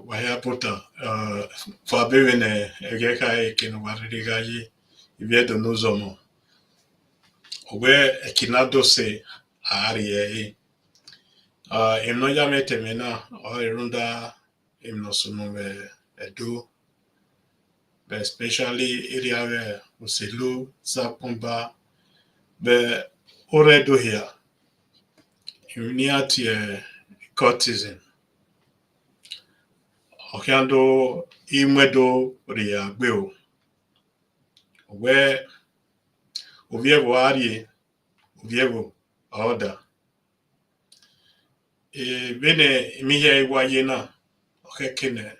Wahia puta, Fabivene, Egeka, Kinwarigayi, Iviedo Nuzomo, where Ekinado say, Arie, Imoya Metemena, or Irunda, Imnosuno, Edu, especially area where Uselu, Zapumba, the Oredo here, Imniati courtesan, Okiando, Imedo, Ria, Bill, where Ovievo Arie, Ovievo, order. Bene mihia iwaye na okekene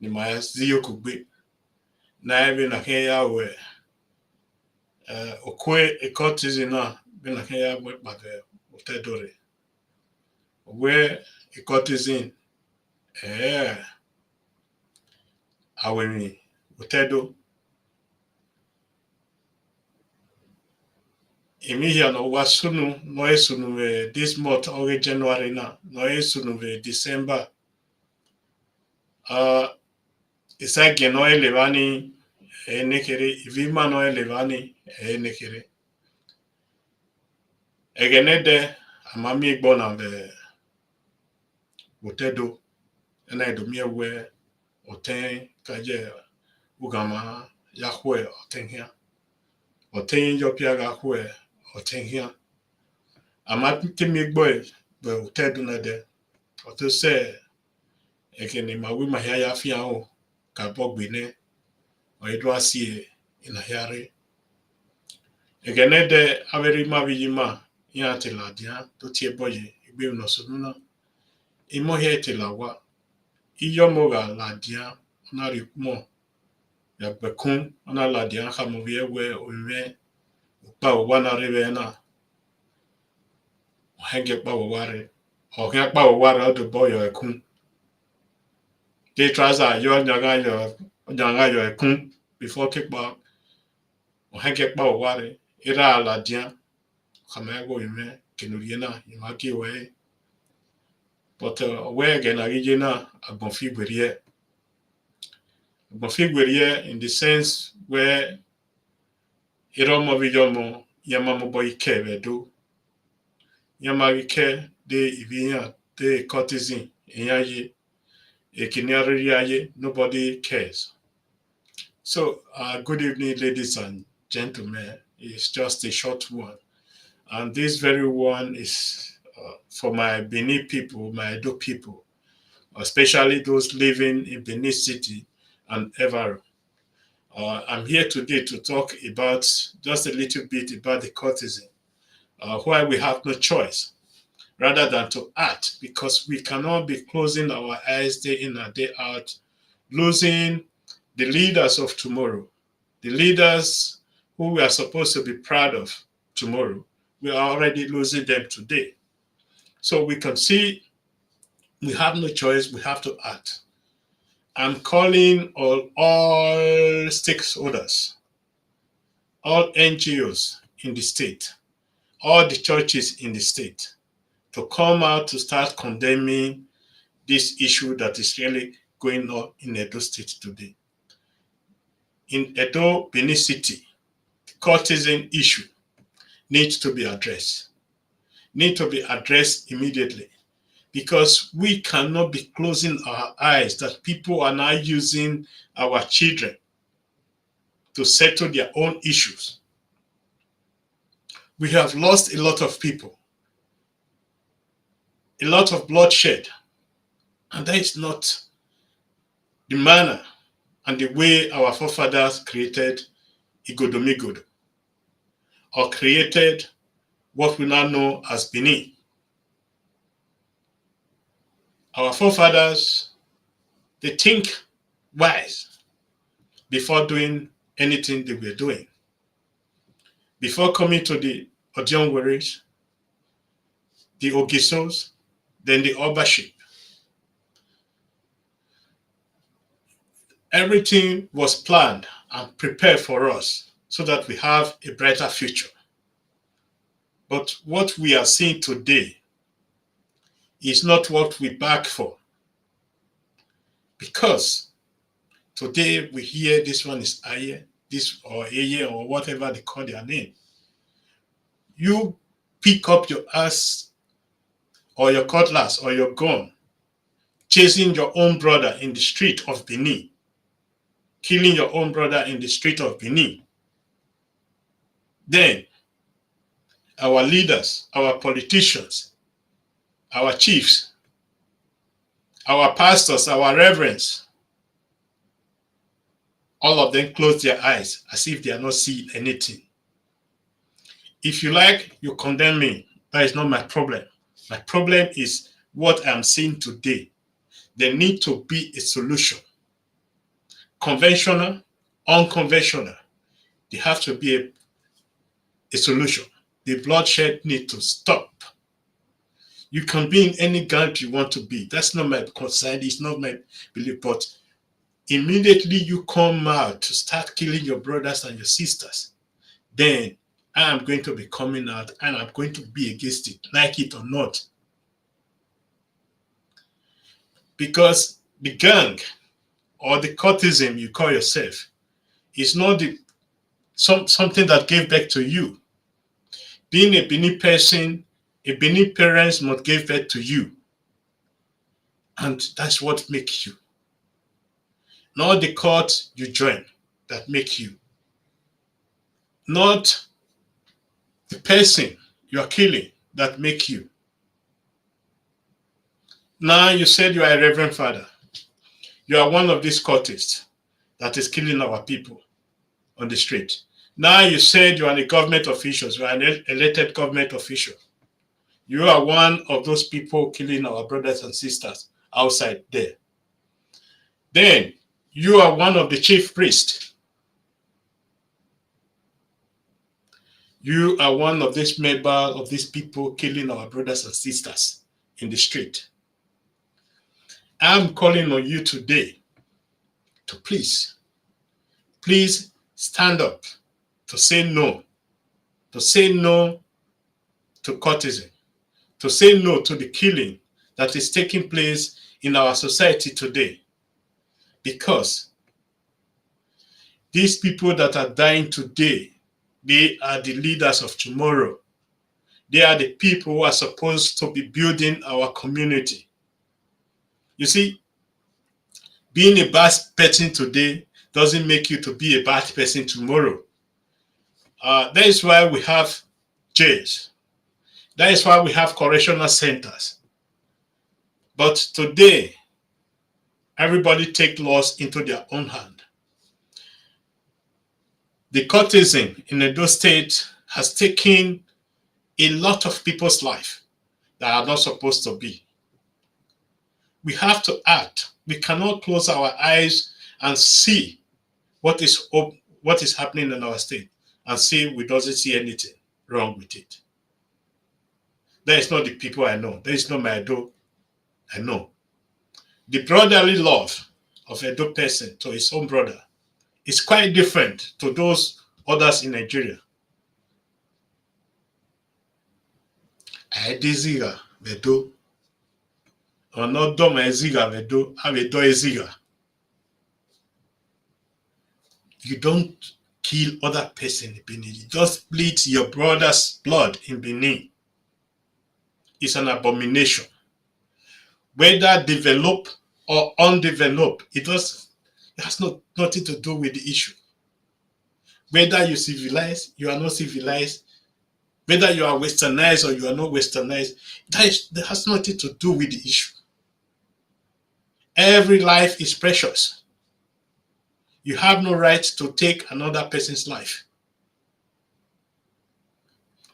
ni maya ziyo kugbe na ebe na ke ya we okwe ekotizi na be na ke ya we pave utedore we ekotizi aweni utedo imihia no wasunu no esunu we this month or January na no esunu we December isage no elevani nekere ivima no elevani nekere egenede amami igbo na be utedo ena edomie we oten kaje ugama yakwe otenhia oten yopia gakwe otenhia amatimi igbo be utedo na de otose ekene mawi mahia ya fia o ka bogbine oido asie ina yare egenede averi maviyima ya teladia to tie boye igbe no sununa imo he telawa iyomoga ladia na rikmo ya bekun na ladia khamovie we owe pa wana rebe na henge pa ware o ke pa ware do boyo ekun de traza yo nyaga yo ekun before ke pa o henge pa ware ira ladia khamago yime kenuriena imaki we but we again agijena agbonfigberie in the sense where Iromo Vijomo Yamamobo Ikevedo Yamarike de Ivia de courtesan Yaye Ekinariaye, nobody cares. So good evening, ladies and gentlemen. It's just a short one. And this very one is for my Benin people, my Edo people, especially those living in Benin City and Evaro. I'm here today to talk about just a little bit about the courtesan, why we have no choice rather than to act, because we cannot be closing our eyes day in and day out, losing the leaders of tomorrow, the leaders who we are supposed to be proud of tomorrow. We are already losing them today. So we can see we have no choice, we have to act. I'm calling all stakeholders, all NGOs in the state, all the churches in the state to come out to start condemning this issue that is really going on in Edo State today. In Edo, Benin City, the courtesan issue needs to be addressed, immediately, because we cannot be closing our eyes that people are now using our children to settle their own issues. We have lost a lot of people, a lot of bloodshed, and that is not the manner and the way our forefathers created Igodomigodo, or created what we now know as Benin. Our forefathers, they think wise before doing anything they were doing. Before coming to the Odiongweris, the Ogisos, then the Obaship. Everything was planned and prepared for us so that we have a brighter future. But what we are seeing today is not what we back for. Because today we hear this one is Aye, this or Aye, or whatever they call their name. You pick up your ass or your cutlass or your gun, chasing your own brother in the street of Benin, killing your own brother in the street of Benin. Then our leaders, our politicians, our chiefs, our pastors, our reverends, all of them close their eyes as if they are not seeing anything. If you like, you condemn me. That is not my problem. My problem is what I'm seeing today. There needs to be a solution. Conventional, unconventional. There has to be a solution. The bloodshed needs to stop. You can be in any gang you want to be. That's not my concern. It's not my belief. But immediately you come out to start killing your brothers and your sisters, then I am going to be coming out and I'm going to be against it, like it or not. Because the gang or the cultism you call yourself is not something that gave back to you. Being a Benin person, a Benin parents must give birth to you. And that's what makes you. Not the cult you join that make you. Not the person you are killing that make you. Now you said you are a reverend father. You are one of these cultists that is killing our people on the street. Now you said you are a government official. You are an elected government official. You are one of those people killing our brothers and sisters outside there. Then you are one of the chief priests. You are one of these members of these people killing our brothers and sisters in the street. I'm calling on you today to please stand up to say no to cultism, to say no to the killing that is taking place in our society today. Because these people that are dying today, they are the leaders of tomorrow. They are the people who are supposed to be building our community. You see, being a bad person today doesn't make you to be a bad person tomorrow. That is why we have jails. That is why we have correctional centers. But today, everybody take laws into their own hand. The cultism in Edo State has taken a lot of people's life that are not supposed to be. We have to act. We cannot close our eyes and see what is happening in our state and say we doesn't see anything wrong with it. That is not the people I know. That is not my Edo I know. The brotherly love of an Edo person to his own brother is quite different to those others in Nigeria. Aidiziga vedo, onodoma eziga vedo, avedo eziga. You don't kill other person in Benin. You just bleed your brother's blood in Benin. It's an abomination. Whether developed or undeveloped, it has nothing to do with the issue. Whether you civilize, you are not civilized, whether you are westernized or you are not westernized, that has nothing to do with the issue. Every life is precious. You have no right to take another person's life.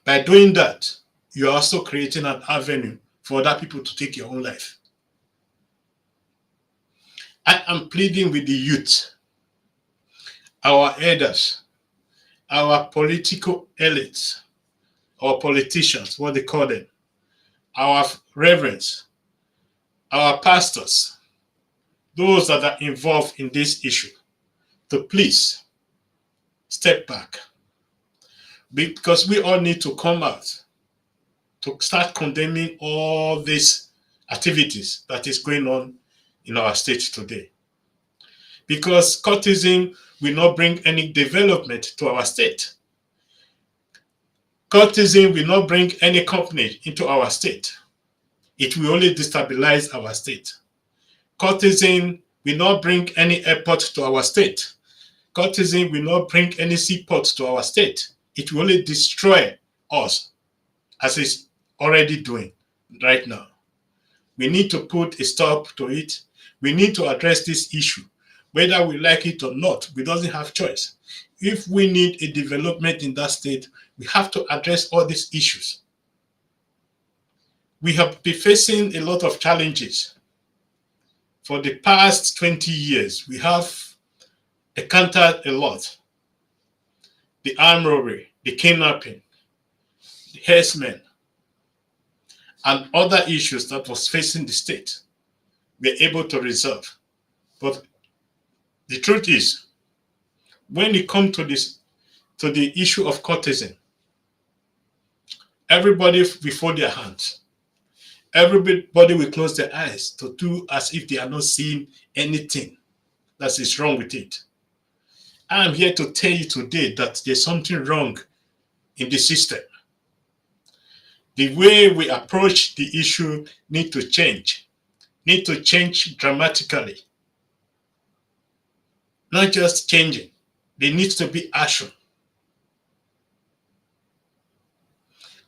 By doing that, you are also creating an avenue for other people to take your own life. I am pleading with the youth, our elders, our political elites, our politicians, what they call them, our reverends, our pastors, those that are involved in this issue to please step back, because we all need to come out to start condemning all these activities that is going on in our state today. Because cultism will not bring any development to our state. Cultism will not bring any company into our state. It will only destabilize our state. Cultism will not bring any airport to our state. Cultism will not bring any seaport to our state. It will only destroy us, as it's already doing right now. We need to put a stop to it. We need to address this issue. Whether we like it or not, we doesn't have choice. If we need a development in that state, we have to address all these issues. We have been facing a lot of challenges. For the past 20 years, we have encountered a lot. The armed robbery, the kidnapping, the herdsmen, and other issues that was facing the state, we are able to resolve. But the truth is, when it comes to the issue of cultism, everybody will fold their hands. Everybody will close their eyes to do as if they are not seeing anything that is wrong with it. I am here to tell you today that there's something wrong in the system. The way we approach the issue need to change dramatically. Not just changing, there needs to be action.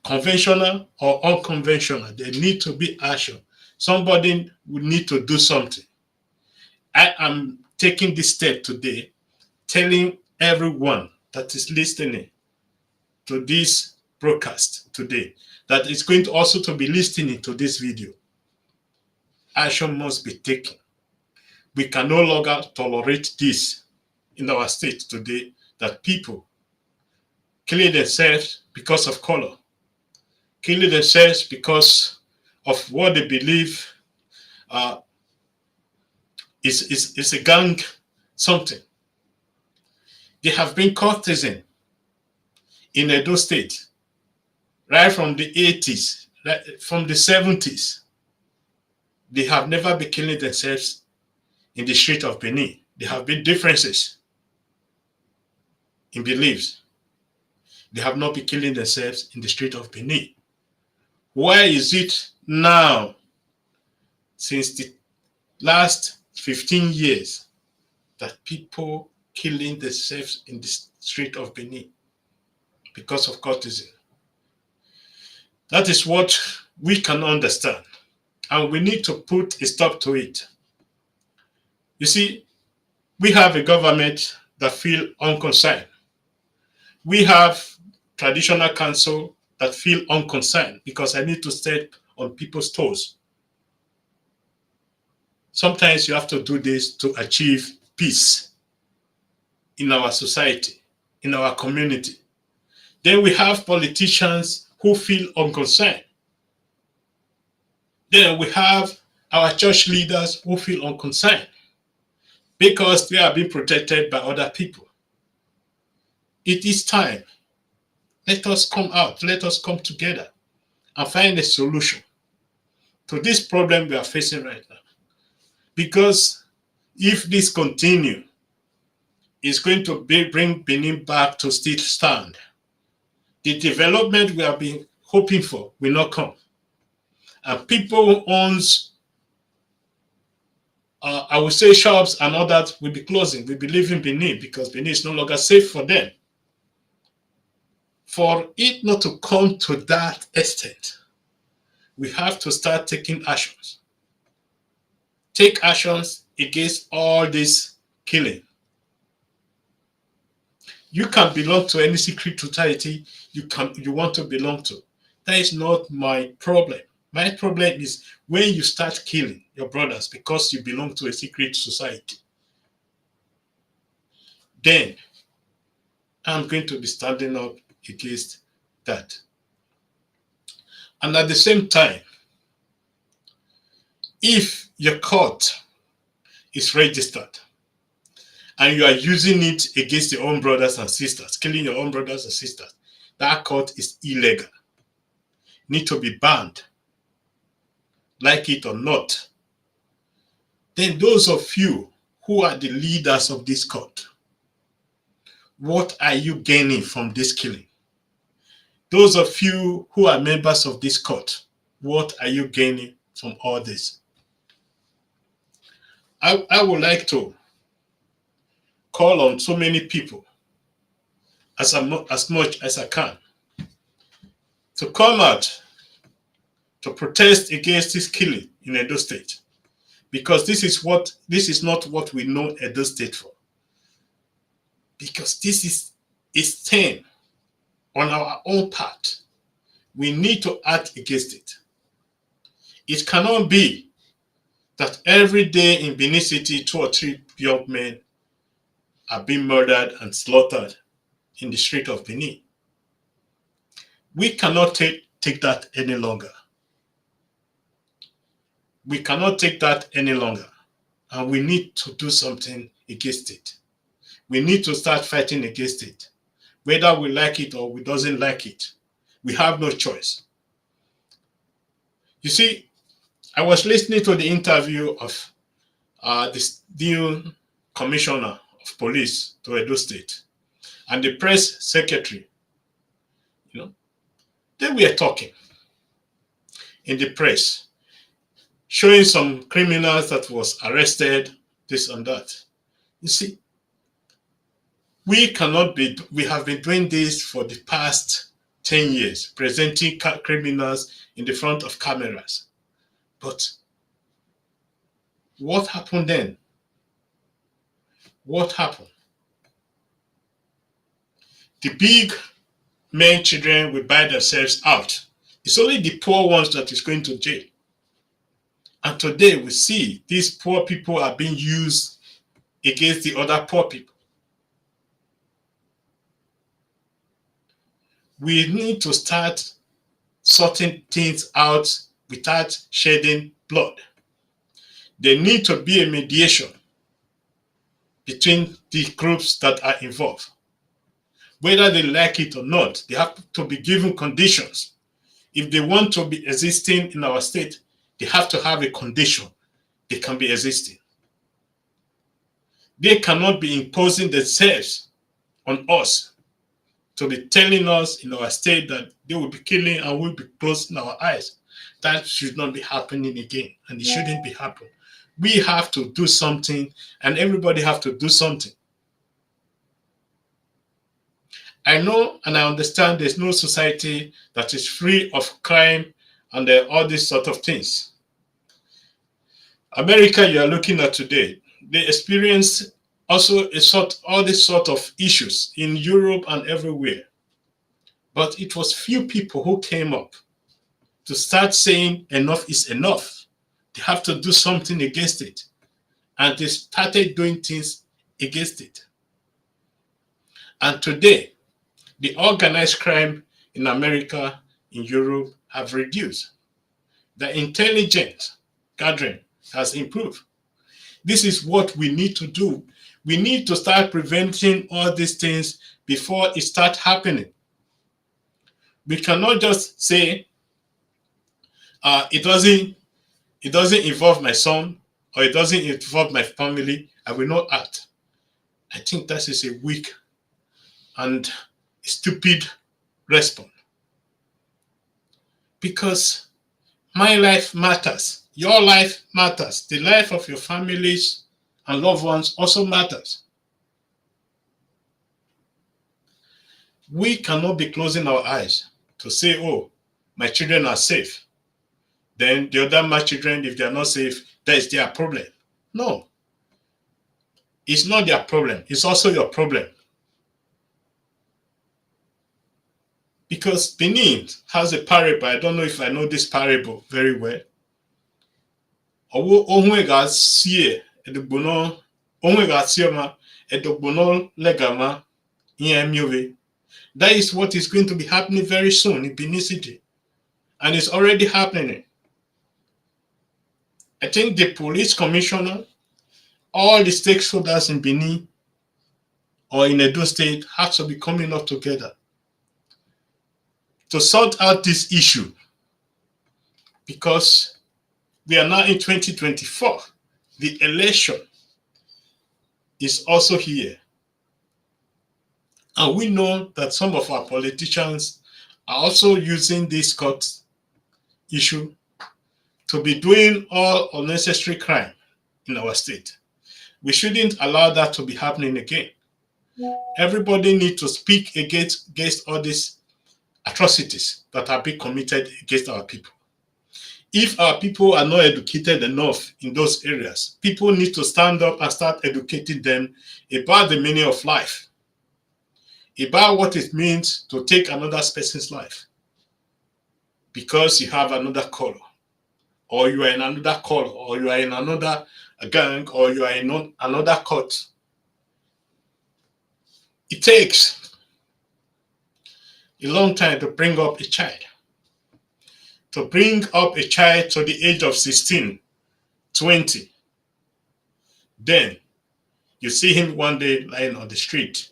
Conventional or unconventional, there need to be action. Somebody would need to do something. I am taking this step today, telling everyone that is listening to this broadcast today, that is going to also to be listening to this video. Action must be taken. We can no longer tolerate this in our state today, that people killing themselves because of color, killing themselves because of what they believe is a gang something. They have been courtesan in Edo State right from the 80s, right from the 70s. They have never been killing themselves in the street of Benin. There have been differences in beliefs. They have not been killing themselves in the street of Benin. Why is it now, since the last 15 years, that people killing themselves in the street of Benin because of cultism? That is what we can understand, and we need to put a stop to it. You see, we have a government that feel unconcerned. We have traditional council that feel unconcerned because I need to step on people's toes. Sometimes you have to do this to achieve peace in our society, in our community. Then we have politicians who feel unconcerned. Then we have our church leaders who feel unconcerned because they are being protected by other people. It is time. Let us come out. Let us come together and find a solution to this problem we are facing right now. Because if this continues, it's going to bring Benin back to state stand. The development we have been hoping for will not come. And people who owns, I would say, shops and all that will be closing. We believe in Benin because Benin is no longer safe for them. For it not to come to that extent, we have to start taking actions. Take actions against all this killing. You can belong to any secret society you want to belong to. That is not my problem. My problem is when you start killing your brothers because you belong to a secret society. Then I'm going to be standing up against that. And at the same time, if you're caught is registered and you are using it against your own brothers and sisters, killing your own brothers and sisters, that court is illegal. Need to be banned, like it or not. Then those of you who are the leaders of this court, what are you gaining from this killing? Those of you who are members of this court, what are you gaining from all this? I would like to call on so many people as much as I can to come out to protest against this killing in Edo State, because this is not what we know Edo State for. Because this is a stain on our own part. We need to act against it. It cannot be that every day in Benin City, 2 or 3 young men are being murdered and slaughtered in the street of Benin. We cannot take that any longer. We cannot take that any longer. And we need to do something against it. We need to start fighting against it. Whether we like it or we doesn't like it, we have no choice. You see, I was listening to the interview of this new commissioner of police to Edo State and the press secretary. They were talking in the press, showing some criminals that was arrested, this and that. You see, we have been doing this for the past 10 years, presenting criminals in the front of cameras. But what happened then? What happened? The big men, children will buy themselves out. It's only the poor ones that is going to jail. And today we see these poor people are being used against the other poor people. We need to start sorting things out without shedding blood. There need to be a mediation between the groups that are involved. Whether they like it or not, they have to be given conditions. If they want to be existing in our state, they have to have a condition they can be existing. They cannot be imposing themselves on us to be telling us in our state that they will be killing and we'll be closing our eyes. That should not be happening again, and it shouldn't be happening. We have to do something, and everybody have to do something. I know and I understand there's no society that is free of crime and all these sort of things. America you are looking at today, they experience also all these sort of issues in Europe and everywhere. But it was few people who came up to start saying enough is enough. They have to do something against it. And they started doing things against it. And today, the organized crime in America, in Europe, have reduced. The intelligence gathering has improved. This is what we need to do. We need to start preventing all these things before it starts happening. We cannot just say, it doesn't involve my son, or it doesn't involve my family, I will not act. I think that is a weak and stupid response. Because my life matters, your life matters, the life of your families and loved ones also matters. We cannot be closing our eyes to say, oh, my children are safe. Then the other my children, if they are not safe, that is their problem. No. It's not their problem. It's also your problem. Because Benin has a parable. I don't know if I know this parable very well. That is what is going to be happening very soon in Benin City. And it's already happening. I think the police commissioner all the stakeholders in Benin or in Edo State have to be coming up together to sort out this issue, because we are now in 2024. The election is also here. And we know that some of our politicians are also using this court issue to be doing all unnecessary crime in our state. We shouldn't allow that to be happening again. Everybody needs to speak against all these atrocities that are being committed against our people. If our people are not educated enough in those areas, people need to stand up and start educating them about the meaning of life, about what it means to take another person's life because you have another color, or you are in another color, or you are in another gang, or you are in another court. It takes a long time to bring up a child. To bring up a child to the age of 16, 20, then you see him one day lying on the street,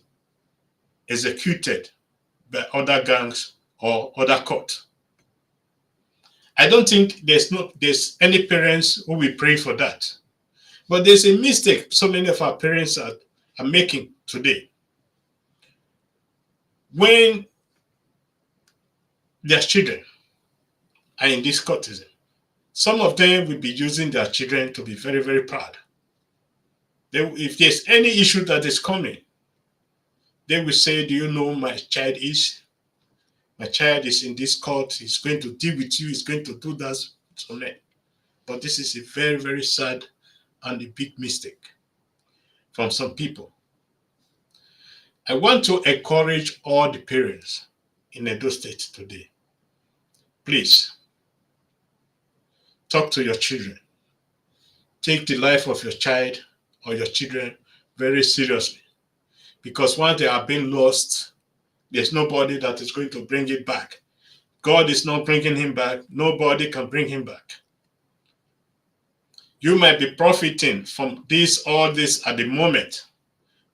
executed by other gangs or other court. I don't think there's any parents who will pray for that. But there's a mistake so many of our parents are making today. When their children are in this courtesan, some of them will be using their children to be very, very proud. If there's any issue that is coming, they will say, do you know my child is? My child is in this court. He's going to deal with you. He's going to do that. But this is a very, very sad and a big mistake from some people. I want to encourage all the parents in Edo State today. Please, talk to your children. Take the life of your child or your children very seriously. Because once they are being lost, there's nobody that is going to bring it back. God is not bringing him back. Nobody can bring him back. You might be profiting from all this at the moment,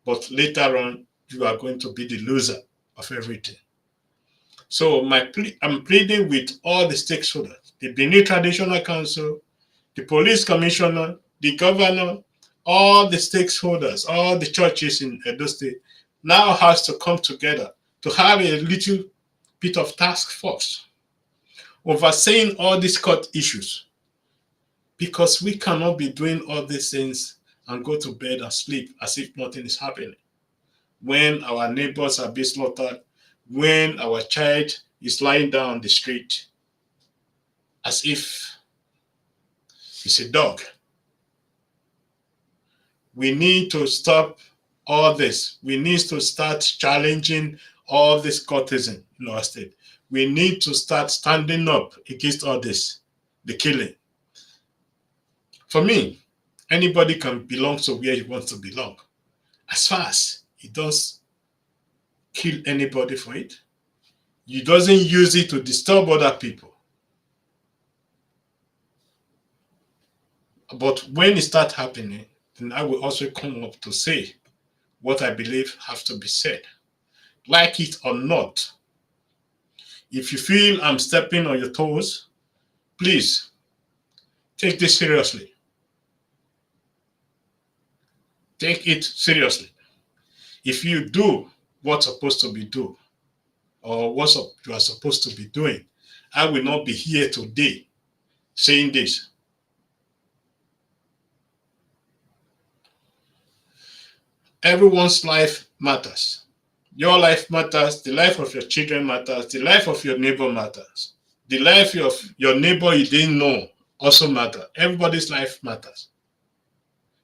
but later on, you are going to be the loser of everything. So I'm pleading with all the stakeholders, the Benin Traditional Council, the police commissioner, the governor, all the stakeholders, all the churches in Edo State now has to come together to have a little bit of task force overseeing all these court issues, because we cannot be doing all these things and go to bed and sleep as if nothing is happening. When our neighbors are being slaughtered, when our child is lying down on the street as if it's a dog. We need to stop all this. We need to start challenging all this courtesan in our state. We need to start standing up against all this, the killing. For me, anybody can belong to where he wants to belong, as far as he does kill anybody for it. He doesn't use it to disturb other people. But when it starts happening, then I will also come up to say what I believe has to be said. Like it or not, if you feel I'm stepping on your toes, please take this seriously. Take it seriously. If you do what's supposed to be done, or what you are supposed to be doing, I will not be here today saying this. Everyone's life matters. Your life matters. The life of your children matters. The life of your neighbor matters. The life of your neighbor you didn't know also matters. Everybody's life matters.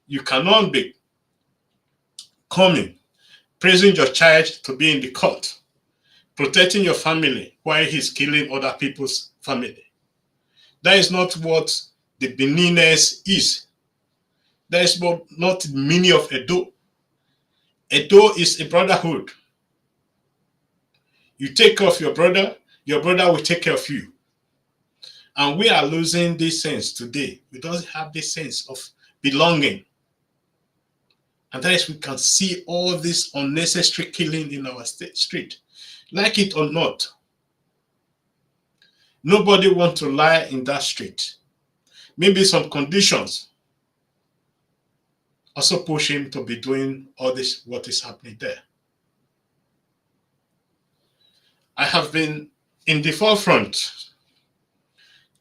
You cannot be coming, praising your child to be in the court, protecting your family while he's killing other people's family. That is not what the Beninese is. That is not the meaning of Edo. Edo is a brotherhood. You take care of your brother will take care of you. And we are losing this sense today. We don't have this sense of belonging. And that is we can see all this unnecessary killing in our street. Like it or not, nobody wants to lie in that street. Maybe some conditions also push him to be doing all this, what is happening there. I have been in the forefront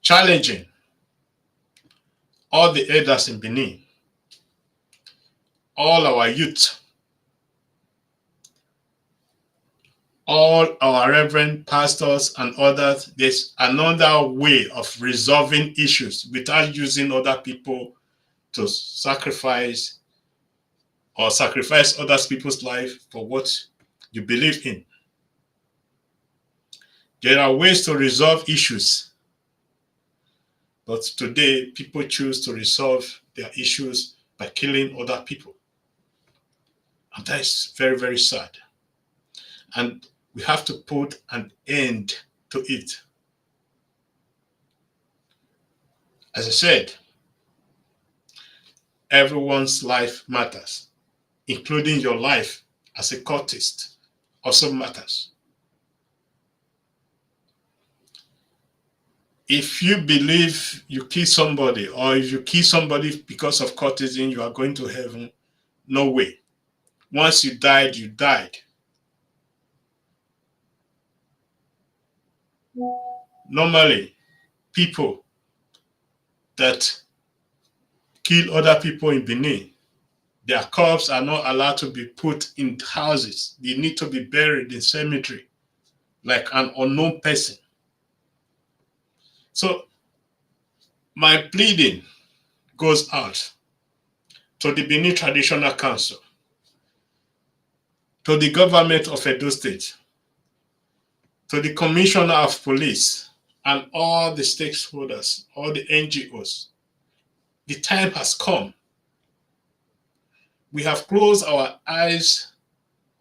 challenging all the elders in Benin, all our youth, all our reverend pastors and others. There's another way of resolving issues without using other people to sacrifice other people's life for what you believe in. There are ways to resolve issues, but today people choose to resolve their issues by killing other people. And that is very, very sad. And we have to put an end to it. As I said, everyone's life matters, including your life as a cultist also matters. If you believe you kill somebody, or if you kill somebody because of cultism, you are going to heaven, no way. Once you died, you died. Normally, people that kill other people in Benin, their corpses are not allowed to be put in houses. They need to be buried in cemetery, like an unknown person. So my pleading goes out to the Benin Traditional Council, to the government of Edo State, to the Commissioner of Police, and all the stakeholders, all the NGOs. The time has come. We have closed our eyes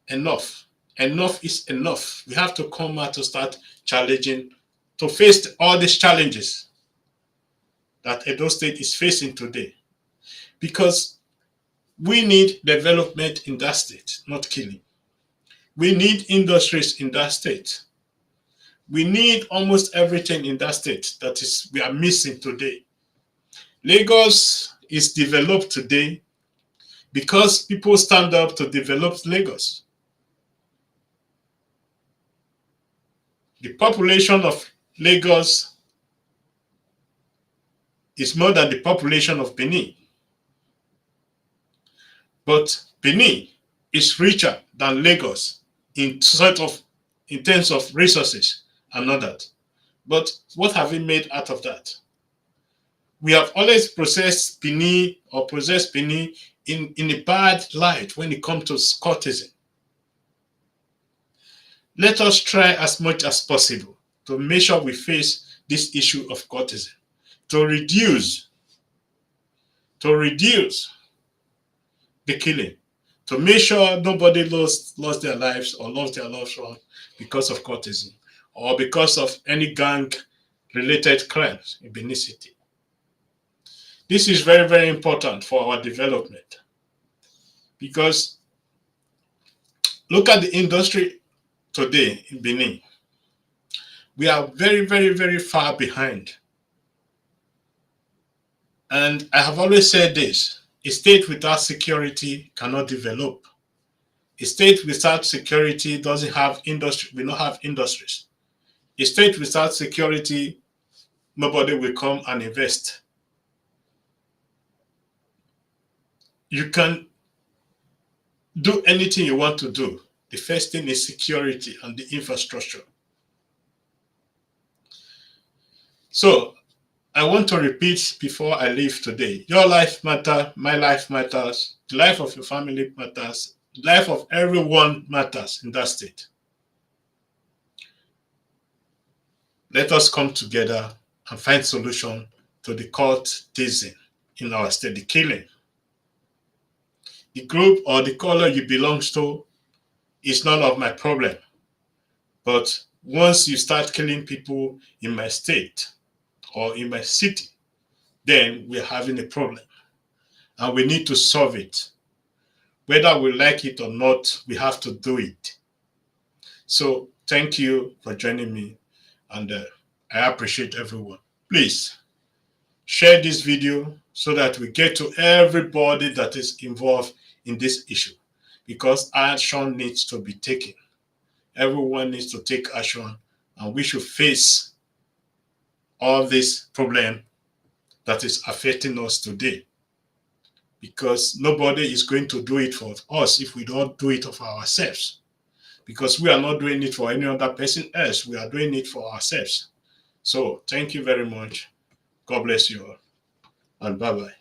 enough. Enough is enough. We have to come out to start challenging, to face all these challenges that Edo State is facing today. Because we need development in that state, not killing. We need industries in that state. We need almost everything in that state that is we are missing today. Lagos is developed today because people stand up to develop Lagos. The population of Lagos is more than the population of Benin. But Benin is richer than Lagos in terms of resources and all that. But what have we made out of that? We have always possessed Benin in a bad light when it comes to cultism. Let us try as much as possible to make sure we face this issue of cultism, to reduce the killing, to make sure nobody lost their lives or lost their loved ones because of cultism or because of any gang-related crimes in Benin City. This is very, very important for our development because look at the industry today in Benin. We are very, very, very far behind. And I have always said this, a state without security cannot develop. A state without security doesn't have industry, will not have industries. A state without security, nobody will come and invest. You can do anything you want to do. The first thing is security and the infrastructure. So I want to repeat before I leave today. Your life matters, my life matters, the life of your family matters, the life of everyone matters in that state. Let us come together and find solution to the cultism in our state, the killing. The group or the color you belong to is none of my problem. But once you start killing people in my state or in my city, then we're having a problem and we need to solve it. Whether we like it or not, we have to do it. So thank you for joining me, and I appreciate everyone. Please share this video so that we get to everybody that is involved in this issue, because action needs to be taken. Everyone needs to take action, and we should face all this problem that is affecting us today, because nobody is going to do it for us if we don't do it for ourselves, because we are not doing it for any other person else. We are doing it for ourselves. So thank you very much. God bless you all, and bye-bye.